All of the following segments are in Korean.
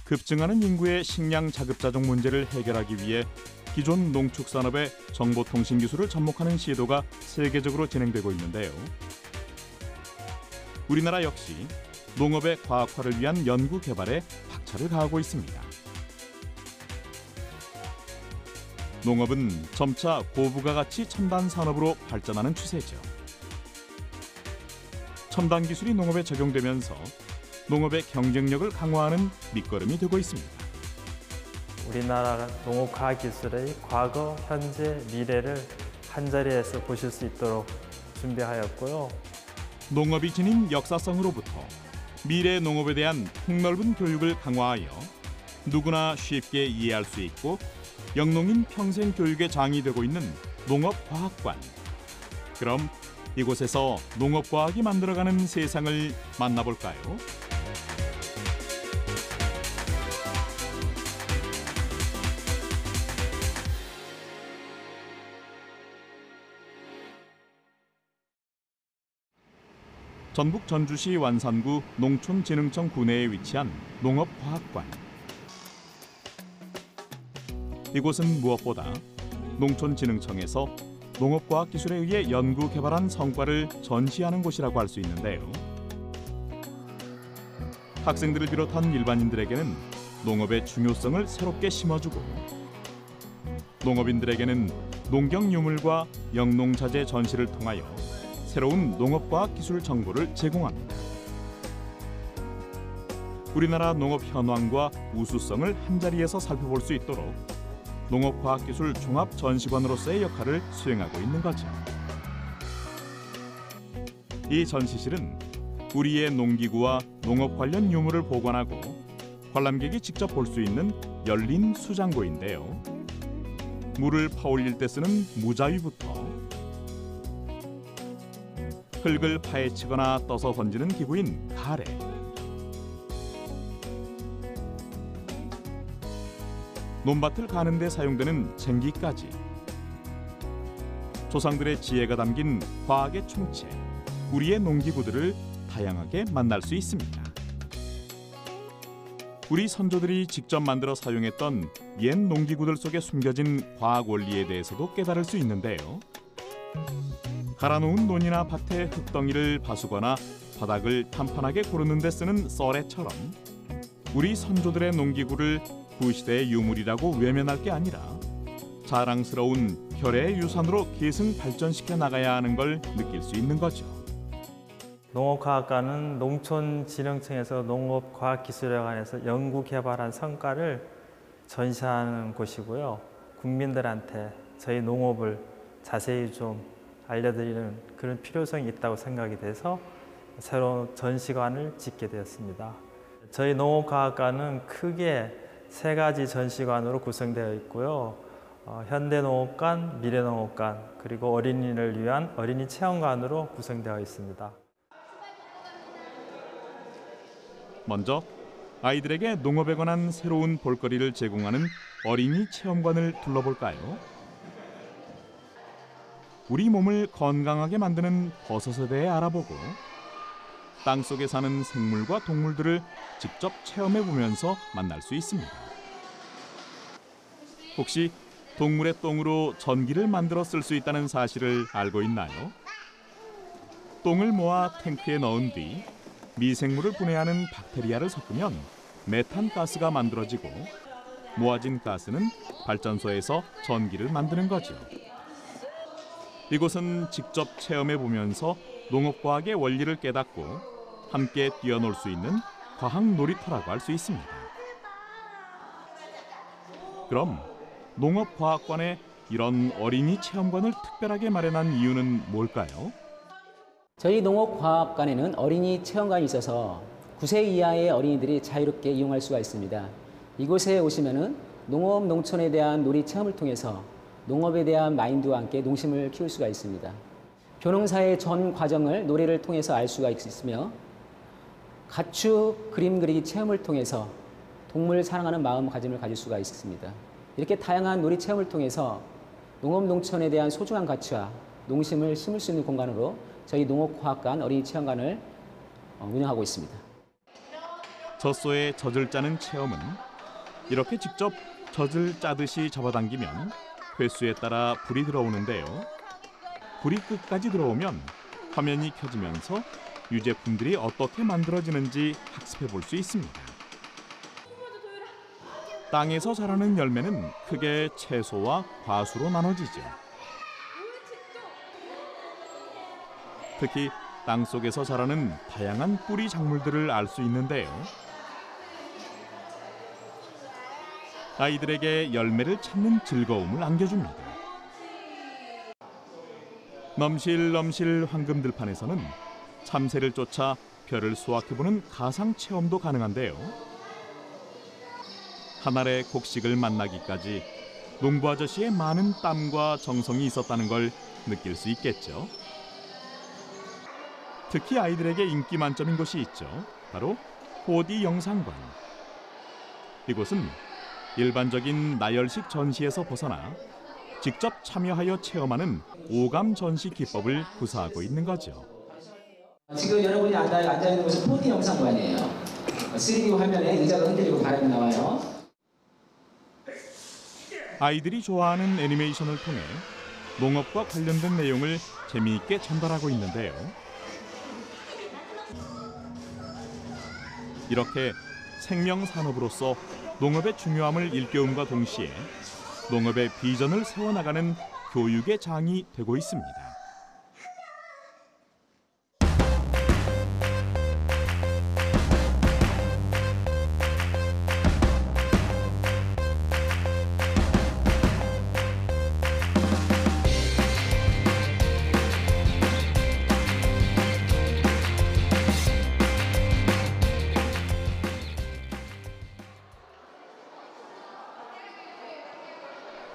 급증하는 인구의 식량 자급자족 문제를 해결하기 위해 기존 농축산업의 정보통신 기술을 접목하는 시도가 세계적으로 진행되고 있는데요. 우리나라 역시 농업의 과학화를 위한 연구 개발에 박차를 가하고 있습니다. 농업은 점차 고부가가치 첨단 산업으로 발전하는 추세죠. 첨단 기술이 농업에 적용되면서 농업의 경쟁력을 강화하는 밑거름이 되고 있습니다. 우리나라 농업과학기술의 과거, 현재, 미래를 한자리에서 보실 수 있도록 준비하였고요. 농업이 지닌 역사성으로부터 미래 농업에 대한 폭넓은 교육을 강화하여 누구나 쉽게 이해할 수 있고 영농인 평생 교육의 장이 되고 있는 농업과학관. 그럼 이곳에서 농업과학이 만들어가는 세상을 만나볼까요? 전북 전주시 완산구 농촌진흥청 구내에 위치한 농업과학관. 이곳은 무엇보다 농촌진흥청에서 농업과학기술에 의해 연구 개발한 성과를 전시하는 곳이라고 할 수 있는데요. 학생들을 비롯한 일반인들에게는 농업의 중요성을 새롭게 심어주고 농업인들에게는 농경 유물과 영농자재 전시를 통하여 새로운 농업과학 기술 정보를 제공합니다. 우리나라 농업 현황과 우수성을 한자리에서 살펴볼 수 있도록 농업과학기술 종합전시관으로서의 역할을 수행하고 있는 거죠. 이 전시실은 우리의 농기구와 농업 관련 유물을 보관하고 관람객이 직접 볼 수 있는 열린 수장고인데요. 물을 파올릴 때 쓰는 무자위부터 흙을 파헤치거나 떠서 던지는 기구인 가래, 논밭을 가는 데 사용되는 쟁기까지 조상들의 지혜가 담긴 과학의 총체, 우리의 농기구들을 다양하게 만날 수 있습니다. 우리 선조들이 직접 만들어 사용했던 옛 농기구들 속에 숨겨진 과학 원리에 대해서도 깨달을 수 있는데요. 갈아놓은 논이나 밭의 흙덩이를 파수거나 바닥을 탄판하게 고르는 데 쓰는 썰애처럼 우리 선조들의 농기구를 구시대의 유물이라고 외면할 게 아니라 자랑스러운 혈의 유산으로 계승 발전시켜 나가야 하는 걸 느낄 수 있는 거죠. 농업과학관은 농촌진흥청에서 농업과학기술에 관해서 연구 개발한 성과를 전시하는 곳이고요. 국민들한테 저희 농업을 자세히 좀 알려드리는 그런 필요성이 있다고 생각이 돼서 새로운 전시관을 짓게 되었습니다. 저희 농업과학관은 크게 3가지 전시관으로 구성되어 있고요. 현대농업관, 미래농업관, 그리고 어린이를 위한 어린이 체험관으로 구성되어 있습니다. 먼저 아이들에게 농업에 관한 새로운 볼거리를 제공하는 어린이 체험관을 둘러볼까요? 우리 몸을 건강하게 만드는 버섯에 대해 알아보고 땅속에 사는 생물과 동물들을 직접 체험해보면서 만날 수 있습니다. 혹시 동물의 똥으로 전기를 만들어 쓸 수 있다는 사실을 알고 있나요? 똥을 모아 탱크에 넣은 뒤 미생물을 분해하는 박테리아를 섞으면 메탄가스가 만들어지고 모아진 가스는 발전소에서 전기를 만드는 거죠. 이곳은 직접 체험해보면서 농업과학의 원리를 깨닫고 함께 뛰어놀 수 있는 과학 놀이터라고 할 수 있습니다. 그럼 농업과학관에 이런 어린이 체험관을 특별하게 마련한 이유는 뭘까요? 저희 농업과학관에는 어린이 체험관이 있어서 9세 이하의 어린이들이 자유롭게 이용할 수가 있습니다. 이곳에 오시면은 농업, 농촌에 대한 놀이 체험을 통해서 농업에 대한 마인드와 함께 농심을 키울 수가 있습니다. 벼농사의 전 과정을 놀이를 통해서 알 수가 있으며 가축 그림 그리기 체험을 통해서 동물 사랑하는 마음가짐을 가질 수가 있습니다. 이렇게 다양한 놀이 체험을 통해서 농업, 농촌에 대한 소중한 가치와 농심을 심을 수 있는 공간으로 저희 농업과학관 어린이 체험관을 운영하고 있습니다. 젖소에 젖을 짜는 체험은 이렇게 직접 젖을 짜듯이 잡아당기면 횟수에 따라 불이 들어오는데요. 불이 끝까지 들어오면 화면이 켜지면서 유제품들이 어떻게 만들어지는지 학습해 볼 수 있습니다. 땅에서 자라는 열매는 크게 채소와 과수로 나눠지죠. 특히 땅 속에서 자라는 다양한 뿌리 작물들을 알 수 있는데요. 아이들에게 열매를 찾는 즐거움을 안겨줍니다. 넘실넘실 황금들판에서는 참새를 쫓아 별을 수확해보는 가상 체험도 가능한데요. 한 알의 곡식을 만나기까지 농부 아저씨의 많은 땀과 정성이 있었다는 걸 느낄 수 있겠죠. 특히 아이들에게 인기 만점인 곳이 있죠. 바로 4D 영상관. 이곳은 일반적인 나열식 전시에서 벗어나 직접 참여하여 체험하는 오감 전시 기법을 구사하고 있는 거죠. 지금 여러분이 앉아있는 곳은 4D 영상관이에요. 3D 화면에 의자가 흔들리고 바람이 나와요. 아이들이 좋아하는 애니메이션을 통해 농업과 관련된 내용을 재미있게 전달하고 있는데요. 이렇게 생명산업으로서 농업의 중요함을 일깨움과 동시에 농업의 비전을 세워나가는 교육의 장이 되고 있습니다.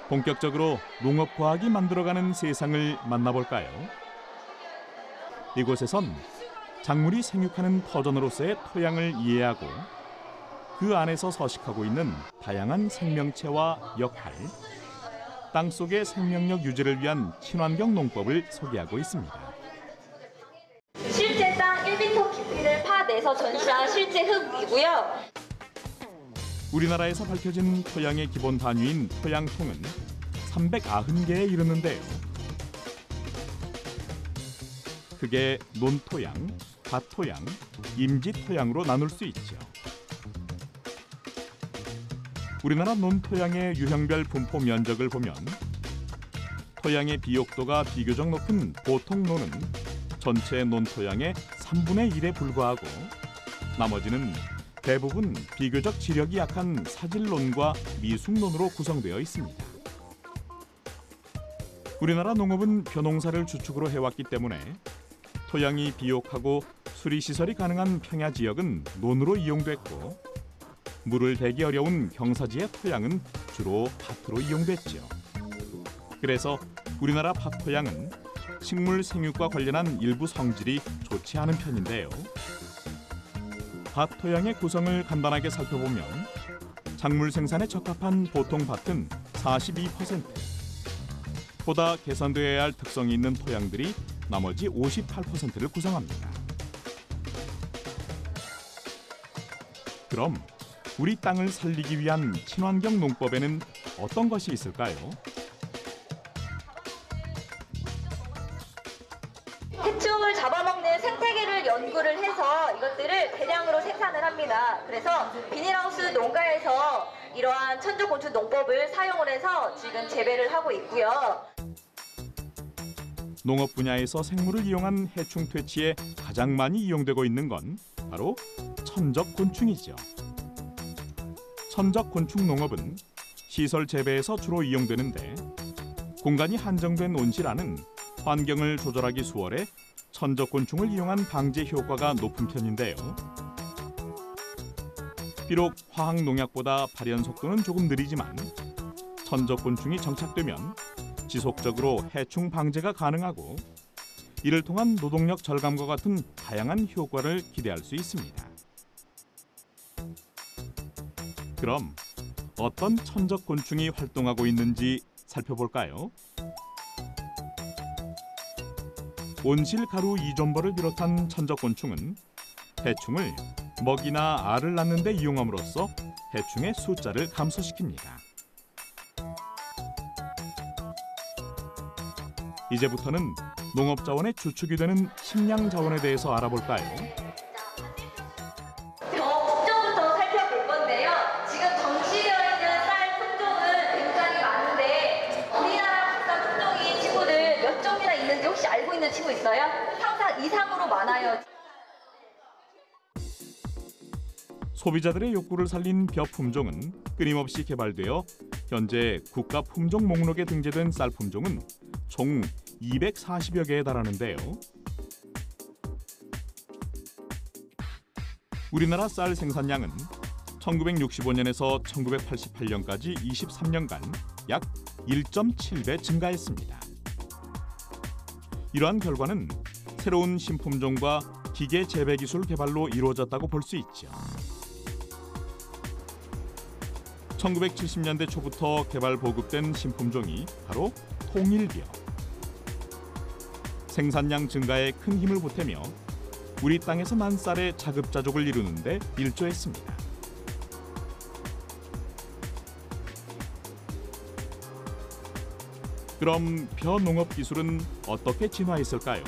본격적으로 농업과학이 만들어가는 세상을 만나볼까요? 이곳에선 작물이 생육하는 터전으로서의 토양을 이해하고 그 안에서 서식하고 있는 다양한 생명체와 역할, 땅속의 생명력 유지를 위한 친환경 농법을 소개하고 있습니다. 실제 땅 1m 깊이를 파내서 전시한 실제 흙이고요. 우리나라에서 밝혀진 토양의 기본 단위인 토양통은 390개에 이르는데요. 크게 논토양, 밭토양, 임지토양으로 나눌 수 있죠. 우리나라 논토양의 유형별 분포 면적을 보면 토양의 비옥도가 비교적 높은 보통 논은 전체 논토양의 3분의 1에 불과하고 나머지는 대부분 비교적 지력이 약한 사질론과 미숙론으로 구성되어 있습니다. 우리나라 농업은 벼농사를 주축으로 해왔기 때문에 토양이 비옥하고 수리시설이 가능한 평야 지역은 논으로 이용됐고 물을 대기 어려운 경사지의 토양은 주로 밭으로 이용됐죠. 그래서 우리나라 밭토양은 식물 생육과 관련한 일부 성질이 좋지 않은 편인데요. 밭 토양의 구성을 간단하게 살펴보면 작물 생산에 적합한 보통 밭은 42%, 보다 개선되어야 할 특성이 있는 토양들이 나머지 58%를 구성합니다. 그럼 우리 땅을 살리기 위한 친환경 농법에는 어떤 것이 있을까요? 해충을 잡아먹는 생태계를 연구를 해서 이것들을 대량으로 생산을 합니다. 그래서 비닐하우스 농가에서 이러한 천적곤충 농법을 사용을 해서 지금 재배를 하고 있고요. 농업 분야에서 생물을 이용한 해충 퇴치에 가장 많이 이용되고 있는 건 바로 천적곤충이죠. 천적곤충 농업은 시설 재배에서 주로 이용되는데 공간이 한정된 온실안은 환경을 조절하기 수월해 천적곤충을 이용한 방제 효과가 높은 편인데요. 비록 화학 농약보다 발현 속도는 조금 느리지만 천적곤충이 정착되면 지속적으로 해충 방제가 가능하고 이를 통한 노동력 절감과 같은 다양한 효과를 기대할 수 있습니다. 그럼 어떤 천적곤충이 활동하고 있는지 살펴볼까요? 온실가루 이존벌을 비롯한 천적곤충은 해충을 먹이나 알을 낳는 데 이용함으로써 해충의 숫자를 감소시킵니다. 이제부터는 농업자원의 주축이 되는 식량자원에 대해서 알아볼까요? 품종부터 살펴볼 건데요. 지금 전시되어 있는 쌀 품종은 굉장히 많은데 우리나라 국산 품종이 친구들 몇 종이나 있는지 혹시 알고 있는 친구 있어요? 상상 이상으로 많아요. 소비자들의 욕구를 살린 벼 품종은 끊임없이 개발되어 현재 국가 품종 목록에 등재된 쌀 품종은 총 240여 개에 달하는데요. 우리나라 쌀 생산량은 1965년에서 1988년까지 23년간 약 1.7배 증가했습니다. 이러한 결과는 새로운 신품종과 기계 재배 기술 개발로 이루어졌다고 볼 수 있죠. 1970년대 초부터 개발 보급된 신품종이 바로 통일벼. 생산량 증가에 큰 힘을 보태며 우리 땅에서 난 쌀의 자급자족을 이루는 데 일조했습니다. 그럼 벼 농업 기술은 어떻게 진화했을까요?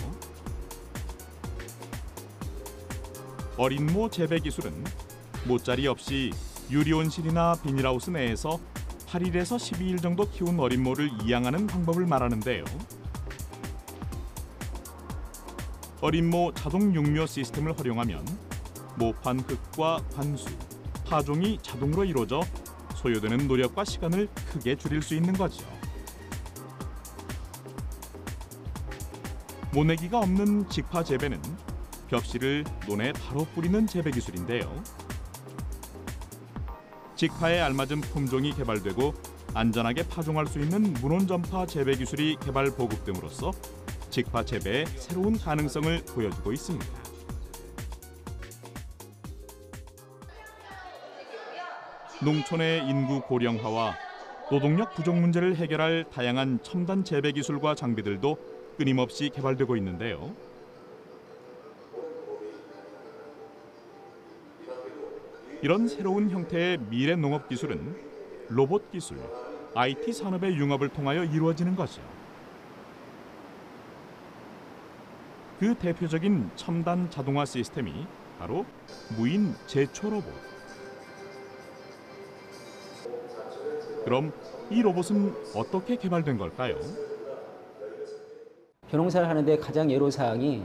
어린 모 재배 기술은 모짜리 없이 유리온실이나 비닐하우스 내에서 8일에서 12일 정도 키운 어린 모를 이양하는 방법을 말하는데요. 어린 모 자동 육묘 시스템을 활용하면 모판 흙과 관수, 파종이 자동으로 이루어져 소요되는 노력과 시간을 크게 줄일 수 있는 거죠. 모내기가 없는 직파 재배는 벽실을 논에 바로 뿌리는 재배 기술인데요. 직파에 알맞은 품종이 개발되고 안전하게 파종할 수 있는 문온전파 재배 기술이 개발 보급됨으로써 직파 재배의 새로운 가능성을 보여주고 있습니다. 농촌의 인구 고령화와 노동력 부족 문제를 해결할 다양한 첨단 재배 기술과 장비들도 끊임없이 개발되고 있는데요. 이런 새로운 형태의 미래 농업 기술은 로봇 기술, IT 산업의 융합을 통하여 이루어지는 거죠. 그 대표적인 첨단 자동화 시스템이 바로 무인 제초 로봇. 그럼 이 로봇은 어떻게 개발된 걸까요? 벼농사를 하는데 가장 애로사항이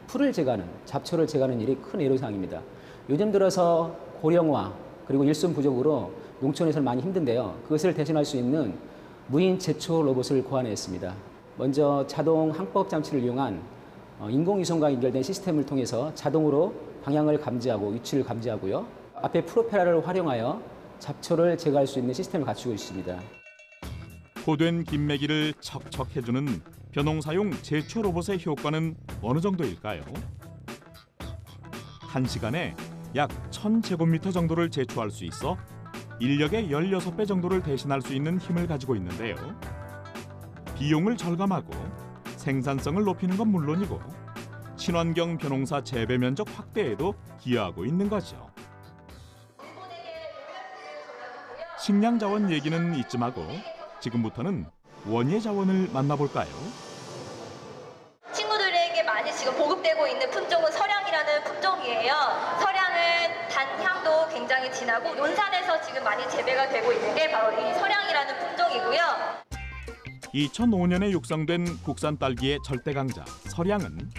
풀을 제거하는, 잡초를 제거하는 일이 큰 애로사항입니다. 요즘 들어서 고령화 그리고 일손 부족으로 농촌에서는 많이 힘든데요. 그것을 대신할 수 있는 무인 제초 로봇을 고안했습니다. 먼저 자동 항법 장치를 이용한 인공위성과 연결된 시스템을 통해서 자동으로 방향을 감지하고 위치를 감지하고요. 앞에 프로펠러를 활용하여 잡초를 제거할 수 있는 시스템을 갖추고 있습니다. 고된 김매기를 척척 해주는 벼농사용 제초 로봇의 효과는 어느 정도일까요? 1시간에 약 1000제곱미터 정도를 제초할 수 있어 인력의 16배 정도를 대신할 수 있는 힘을 가지고 있는데요. 비용을 절감하고 생산성을 높이는 건 물론이고 친환경 벼농사 재배 면적 확대에도 기여하고 있는 거죠. 식량 자원 얘기는 이쯤 하고 지금부터는 원예 자원을 만나볼까요? 친구들에게 많이 지금 보급되고 있는 품종은 설향이라는 품종이에요. 설향은 단향도 굉장히 진하고 논산에서 지금 많이 재배가 되고 있는 게 바로 이 설향이라는 품종이고요. 2005년에 육성된 국산 딸기의 절대 강자 설향은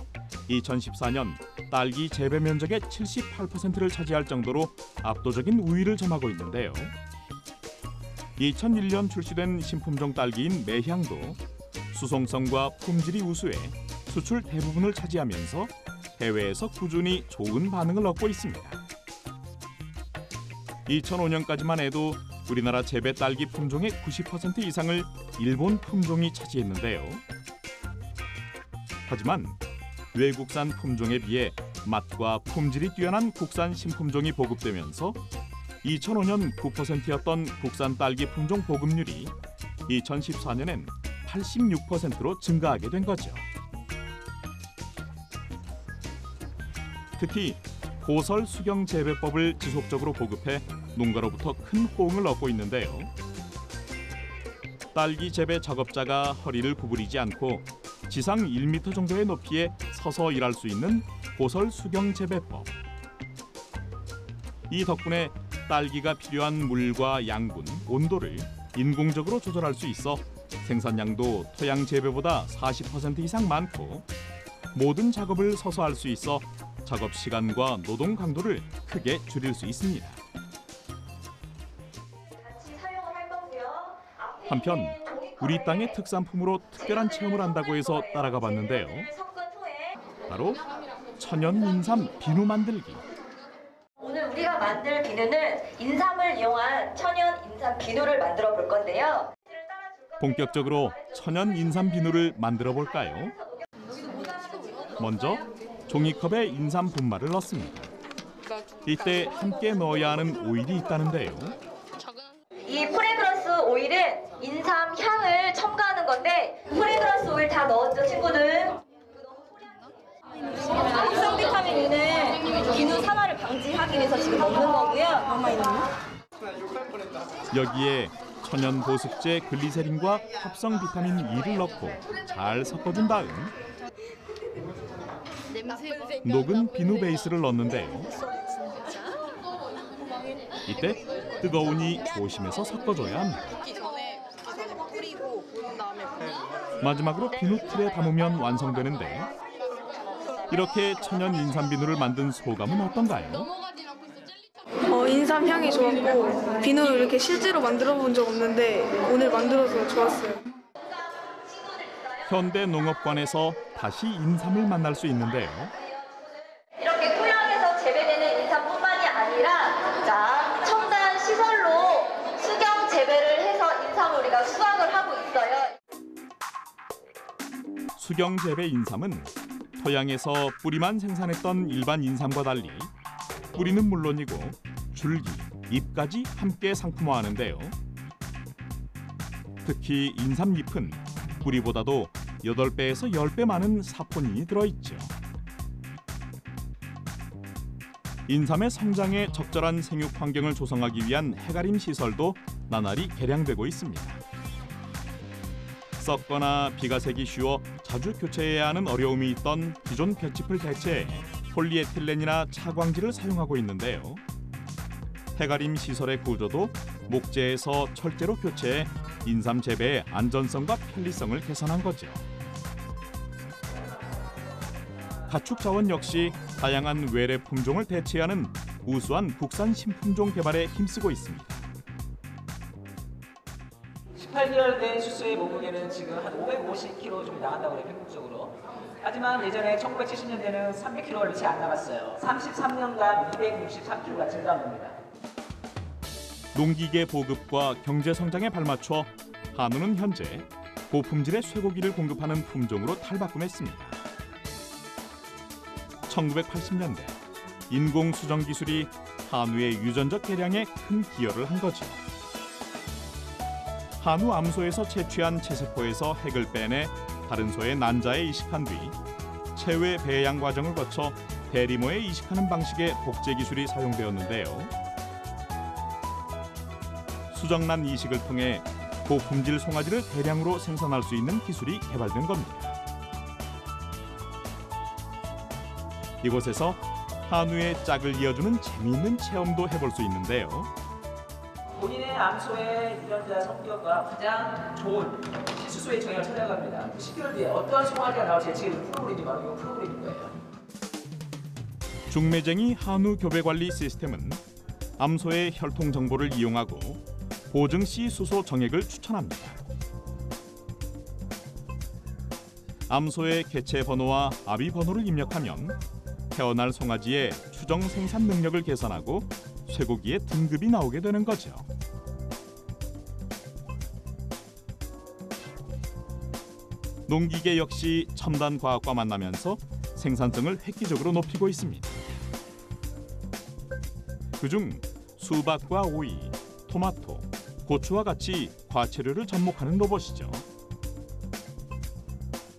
2014년 딸기 재배 면적의 78%를 차지할 정도로 압도적인 우위를 점하고 있는데요. 2001년 출시된 신품종 딸기인 매향도 수송성과 품질이 우수해 수출 대부분을 차지하면서 해외에서 꾸준히 좋은 반응을 얻고 있습니다. 2005년까지만 해도 우리나라 재배 딸기 품종의 90% 이상을 일본 품종이 차지했는데요. 하지만 외국산 품종에 비해 맛과 품질이 뛰어난 국산 신품종이 보급되면서 2005년 9%였던 국산 딸기 품종 보급률이 2014년엔 86%로 증가하게 된 거죠. 특히 고설 수경 재배법을 지속적으로 보급해 농가로부터 큰 호응을 얻고 있는데요. 딸기 재배 작업자가 허리를 구부리지 않고 지상 1m 정도의 높이에 서서 일할 수 있는 고설 수경 재배법. 이 덕분에 딸기가 필요한 물과 양분, 온도를 인공적으로 조절할 수 있어 생산량도 토양 재배보다 40% 이상 많고 모든 작업을 서서 할 수 있어 작업 시간과 노동 강도를 크게 줄일 수 있습니다. 한편 우리 땅의 특산품으로 특별한 체험을 한다고 해서 따라가 봤는데요. 바로 천연 인삼 비누 만들기. 오늘 우리가 만들 비누는 인삼을 이용한 천연 인삼 비누를 만들어 볼 건데요. 본격적으로 천연 인삼 비누를 만들어 볼까요? 먼저 종이컵에 인삼 분말을 넣습니다. 이때 함께 넣어야 하는 오일이 있다는데요. 이 프레그런스 오일은 인삼 향을 첨가하는 건데 프레그런스 오일 다 넣었죠, 친구들? 합성 비타민은 비누 산화를 방지하기 위해서 지금 넣는 거고요. 여기에 천연 보습제 글리세린과 합성 비타민 E를 넣고 잘 섞어준 다음 녹은 비누 베이스를 넣는데요. 이때 뜨거우니 조심해서 섞어줘야 합니다. 마지막으로 비누 틀에 담으면 완성되는데 이렇게 천연 인삼 비누를 만든 소감은 어떤가요? 인삼 향이 좋았고 비누를 이렇게 실제로 만들어 본 적 없는데 오늘 만들어서 좋았어요. 현대 농업관에서 다시 인삼을 만날 수 있는데요. 이렇게 토양에서 재배되는 인삼뿐만이 아니라 자, 첨단 시설로 수경 재배를 해서 인삼을 우리가 수확을 하고 있어요. 수경 재배 인삼은 토양에서 뿌리만 생산했던 일반 인삼과 달리 뿌리는 물론이고 줄기, 잎까지 함께 상품화하는데요. 특히 인삼잎은 뿌리보다도 8배에서 10배 많은 사포닌이 들어있죠. 인삼의 성장에 적절한 생육 환경을 조성하기 위한 해가림 시설도 나날이 개량되고 있습니다. 썩거나 비가 새기 쉬워 자주 교체해야 하는 어려움이 있던 기존 볏짚을 대체해 폴리에틸렌이나 차광지를 사용하고 있는데요. 해가림 시설의 구조도 목재에서 철재로 교체해 인삼 재배의 안전성과 편리성을 개선한 거죠. 가축 자원 역시 다양한 외래 품종을 대체하는 우수한 국산 신품종 개발에 힘쓰고 있습니다. 18개월 된 수소의 몸무게는 지금 한 550kg 좀 나간다고 해요, 평균적으로. 하지만 예전에 1970년대는 300kg가 채 안 나갔어요. 33년간 263kg가 증가한 겁니다. 농기계 보급과 경제 성장에 발맞춰 한우는 현재 고품질의 쇠고기를 공급하는 품종으로 탈바꿈했습니다. 1980년대 인공 수정 기술이 한우의 유전적 개량에 큰 기여를 한 거죠. 한우 암소에서 채취한 체세포에서 핵을 빼내 다른 소의 난자에 이식한 뒤 체외 배양 과정을 거쳐 대리모에 이식하는 방식의 복제 기술이 사용되었는데요. 수정란 이식을 통해 고품질 송아지를 대량으로 생산할 수 있는 기술이 개발된 겁니다. 이곳에서 한우의 짝을 이어주는 재미있는 체험도 해볼 수 있는데요. 본인의 암소의 유전자 성격과 가장 좋은 시수소의 정형을 찾아갑니다. 10개월 뒤에 어떤 송아지가 나올지 지금 프로그램이 바로 이 프로그램인 거예요. 중매쟁이 한우 교배 관리 시스템은 암소의 혈통 정보를 이용하고 보증 씨 수소 정액을 추천합니다. 암소의 개체 번호와 아비 번호를 입력하면 태어날 송아지의 추정 생산 능력을 계산하고 쇠고기의 등급이 나오게 되는 거죠. 농기계 역시 첨단 과학과 만나면서 생산성을 획기적으로 높이고 있습니다. 그중 수박과 오이, 토마토, 고추와 같이 과체류를 접목하는 로봇이죠.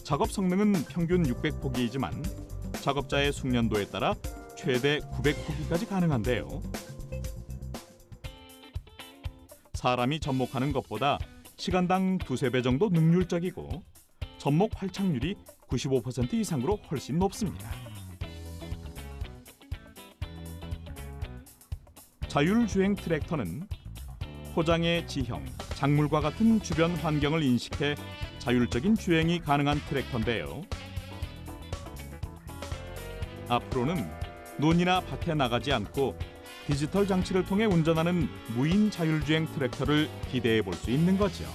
작업 성능은 평균 600포기이지만 작업자의 숙련도에 따라 최대 900포기까지 가능한데요. 사람이 접목하는 것보다 시간당 2~3배 정도 능률적이고 접목 활착률이 95% 이상으로 훨씬 높습니다. 자율주행 트랙터는 포장의 지형, 작물과 같은 주변 환경을 인식해 자율적인 주행이 가능한 트랙터인데요. 앞으로는 논이나 밭에 나가지 않고 디지털 장치를 통해 운전하는 무인 자율주행 트랙터를 기대해 볼 수 있는 거죠.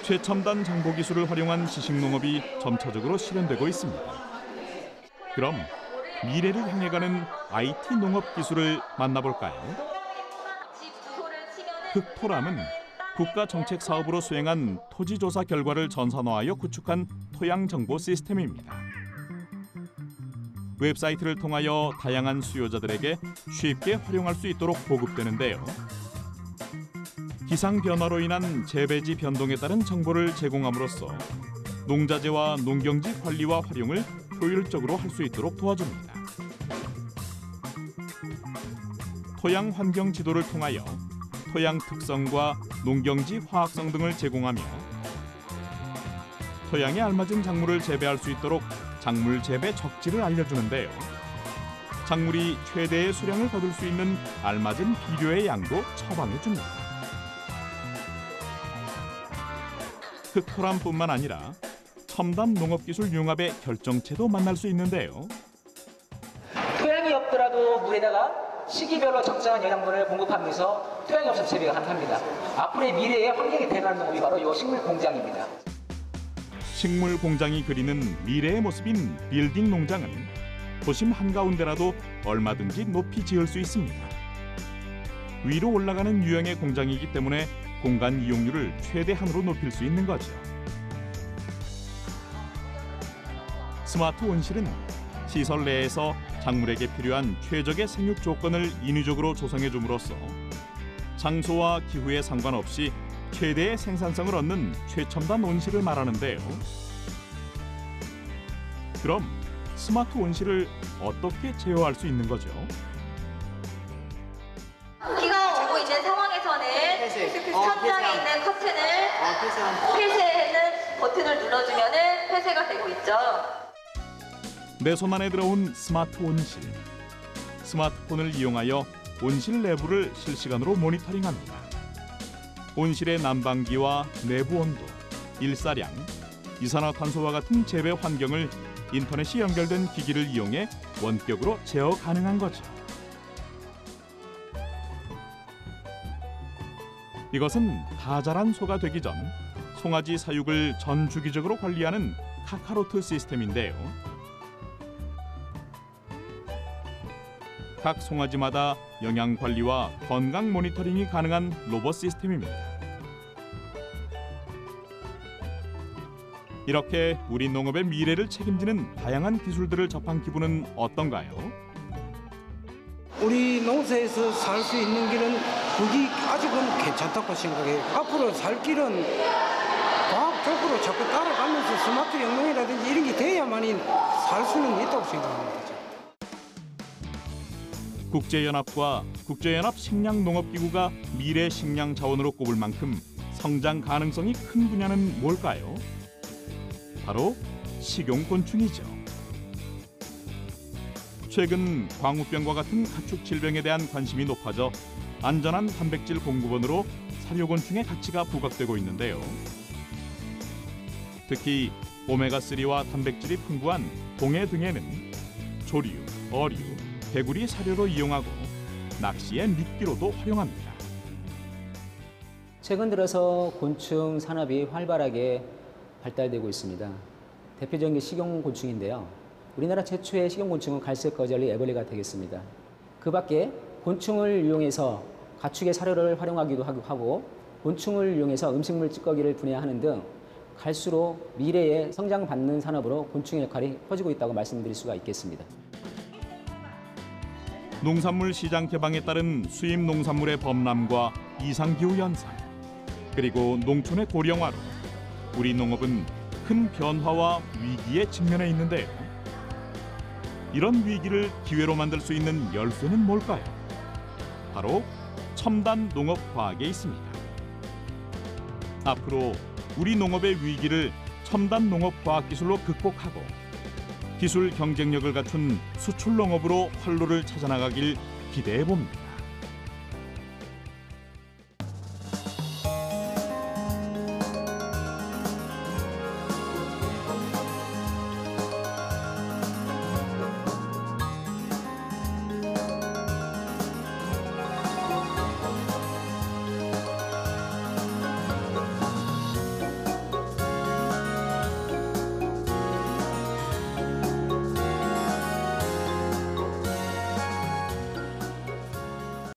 최첨단 정보 기술을 활용한 지식농업이 점차적으로 실현되고 있습니다. 그럼 미래를 향해 가는 IT 농업 기술을 만나볼까요? 흑토람은 국가 정책 사업으로 수행한 토지 조사 결과를 전산화하여 구축한 토양 정보 시스템입니다. 웹사이트를 통하여 다양한 수요자들에게 쉽게 활용할 수 있도록 보급되는데요. 기상 변화로 인한 재배지 변동에 따른 정보를 제공함으로써 농자재와 농경지 관리와 활용을 효율적으로 할 수 있도록 도와줍니다. 토양 환경 지도를 통하여 토양 특성과 농경지 화학성 등을 제공하며 토양에 알맞은 작물을 재배할 수 있도록 작물 재배 적지를 알려주는데요. 작물이 최대의 수량을 거둘 수 있는 알맞은 비료의 양도 처방해줍니다. 흑토람뿐만 아니라 첨단 농업기술 융합의 결정체도 만날 수 있는데요. 토양이 없더라도 물에다가 시기별로 적정한 영양분을 공급하면서 토양이 없어서 재배가 가능합니다. 앞으로의 미래의 환경이 대변하는 농업이 바로 이 식물 공장입니다. 식물 공장이 그리는 미래의 모습인 빌딩 농장은 도심 한가운데라도 얼마든지 높이 지을 수 있습니다. 위로 올라가는 유형의 공장이기 때문에 공간 이용률을 최대한으로 높일 수 있는 거죠. 스마트 온실은 시설 내에서 작물에게 필요한 최적의 생육 조건을 인위적으로 조성해 줌으로써 장소와 기후에 상관없이 최대의 생산성을 얻는 최첨단 온실을 말하는데요. 그럼 스마트 온실을 어떻게 제어할 수 있는 거죠? 비가 오고 있는 상황에서는 천장에 있는 커튼을 폐쇄하는 버튼을 눌러주면은 폐쇄가 되고 있죠. 내 손 안에 들어온 스마트 온실. 스마트폰을 이용하여 온실 내부를 실시간으로 모니터링합니다. 온실의 난방기와 내부 온도, 일사량, 이산화탄소와 같은 재배 환경을 인터넷이 연결된 기기를 이용해 원격으로 제어 가능한 거죠. 이것은 다 자란 소가 되기 전 송아지 사육을 전 주기적으로 관리하는 카카로트 시스템인데요. 각 송아지마다 영양 관리와 건강 모니터링이 가능한 로봇 시스템입니다. 이렇게 우리 농업의 미래를 책임지는 다양한 기술들을 접한 기분은 어떤가요? 우리 농사에서 살 수 있는 길은 그게 아직은 괜찮다고 생각해요. 앞으로 살 길은 과학적으로 자꾸 따라가면서 스마트 영농이라든지 이런 게 돼야만이 살 수는 있다고 생각합니다. 국제연합과 국제연합 식량농업기구가 미래 식량 자원으로 꼽을 만큼 성장 가능성이 큰 분야는 뭘까요? 바로 식용곤충이죠. 최근 광우병과 같은 가축 질병에 대한 관심이 높아져 안전한 단백질 공급원으로 사료곤충의 가치가 부각되고 있는데요. 특히 오메가3와 단백질이 풍부한 동해 등에는 조류, 어류, 개구리 사료로 이용하고 낚시의 미끼로도 활용합니다. 최근 들어서 곤충 산업이 활발하게 발달되고 있습니다. 대표적인 게 식용곤충인데요. 우리나라 최초의 식용곤충은 갈색 거절리 애벌레가 되겠습니다. 그 밖에 곤충을 이용해서 가축의 사료를 활용하기도 하고 곤충을 이용해서 음식물 찌꺼기를 분해하는 등 갈수록 미래에 성장받는 산업으로 곤충의 역할이 커지고 있다고 말씀드릴 수가 있겠습니다. 농산물 시장 개방에 따른 수입 농산물의 범람과 이상기후 현상, 그리고 농촌의 고령화로 우리 농업은 큰 변화와 위기에 직면해 있는데요. 이런 위기를 기회로 만들 수 있는 열쇠는 뭘까요? 바로 첨단 농업 과학에 있습니다. 앞으로 우리 농업의 위기를 첨단 농업 과학 기술로 극복하고 기술 경쟁력을 갖춘 수출 농업으로 활로를 찾아나가길 기대해 봅니다.